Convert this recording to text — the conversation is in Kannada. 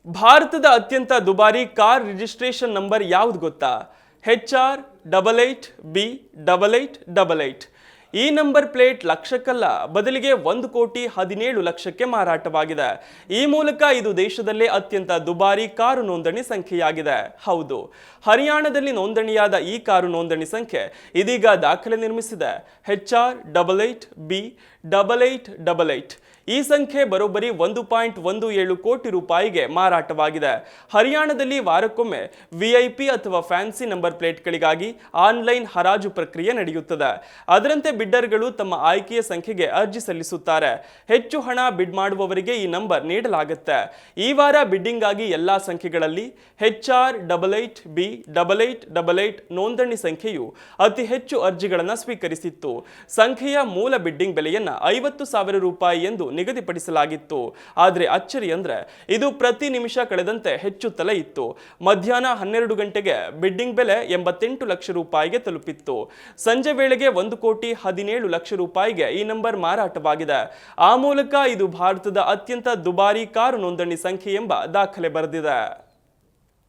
ಭಾರತದ ಅತ್ಯಂತ ದುಬಾರಿ ಕಾರ್ ರಿಜಿಸ್ಟ್ರೇಷನ್ ನಂಬರ್ ಯಾವುದು ಗೊತ್ತಾ? HR88B8888. ಈ ನಂಬರ್ ಪ್ಲೇಟ್ ಲಕ್ಷಕ್ಕಲ್ಲ, ಬದಲಿಗೆ 1,17,00,000ಕ್ಕೆ ಮಾರಾಟವಾಗಿದೆ. ಈ ಮೂಲಕ ಇದು ದೇಶದಲ್ಲೇ ಅತ್ಯಂತ ದುಬಾರಿ ಕಾರು ನೋಂದಣಿ ಸಂಖ್ಯೆಯಾಗಿದೆ. ಹೌದು, ಹರಿಯಾಣದಲ್ಲಿ ನೋಂದಣಿಯಾದ ಈ ಕಾರು ನೋಂದಣಿ ಸಂಖ್ಯೆ ಇದೀಗ ದಾಖಲೆ ನಿರ್ಮಿಸಿದೆ. HR88B8888. ಈ ಸಂಖ್ಯೆ ಬರೋಬ್ಬರಿ 1.17 ಕೋಟಿ ರೂಪಾಯಿಗೆ ಮಾರಾಟವಾಗಿದೆ. ಹರಿಯಾಣದಲ್ಲಿ ವಾರಕ್ಕೊಮ್ಮೆ VIP ಅಥವಾ ಫ್ಯಾನ್ಸಿ ನಂಬರ್ ಪ್ಲೇಟ್ಗಳಿಗಾಗಿ ಆನ್ಲೈನ್ ಹರಾಜು ಪ್ರಕ್ರಿಯೆ ನಡೆಯುತ್ತದೆ. ಅದರಂತೆ ಬಿಡ್ಡರ್ಗಳು ತಮ್ಮ ಆಯ್ಕೆಯ ಸಂಖ್ಯೆಗೆ ಅರ್ಜಿ ಸಲ್ಲಿಸುತ್ತಾರೆ. ಹೆಚ್ಚು ಹಣ ಬಿಡ್ ಮಾಡುವವರಿಗೆ ಈ ನಂಬರ್ ನೀಡಲಾಗುತ್ತೆ. ಈ ವಾರ ಬಿಡ್ಡಿಂಗ್ ಆಗಿ ಎಲ್ಲಾ ಸಂಖ್ಯೆಗಳಲ್ಲಿ HR88B8888 ನೋಂದಣಿ ಸಂಖ್ಯೆಯು ಅತಿ ಹೆಚ್ಚು ಅರ್ಜಿಗಳನ್ನು ಸ್ವೀಕರಿಸಿತ್ತು. ಸಂಖ್ಯೆಯ ಮೂಲ ಬಿಡ್ಡಿಂಗ್ ಬೆಲೆಯನ್ನ 50,000 ರೂಪಾಯಿ ಎಂದು ನಿಗದಿಪಡಿಸಲಾಗಿತ್ತು. ಆದರೆ ಅಚ್ಚರಿ ಅಂದ್ರೆ ಇದು ಪ್ರತಿ ನಿಮಿಷ ಕಳೆದಂತೆ ಹೆಚ್ಚುತ್ತಲೇ ಇತ್ತು. ಮಧ್ಯಾಹ್ನ 12 ಗಂಟೆಗೆ ಬಿಡ್ಡಿಂಗ್ ಬೆಲೆ 88 ಲಕ್ಷ ರೂಪಾಯಿಗೆ ತಲುಪಿತ್ತು. ಸಂಜೆ ವೇಳೆಗೆ 1,17,00,000 ರೂಪಾಯಿಗೆ ಈ ನಂಬರ್ ಮಾರಾಟವಾಗಿದೆ. ಆ ಮೂಲಕ ಇದು ಭಾರತದ ಅತ್ಯಂತ ದುಬಾರಿ ಕಾರು ನೋಂದಣಿ ಸಂಖ್ಯೆ ಎಂಬ ದಾಖಲೆ ಬರೆದಿದೆ.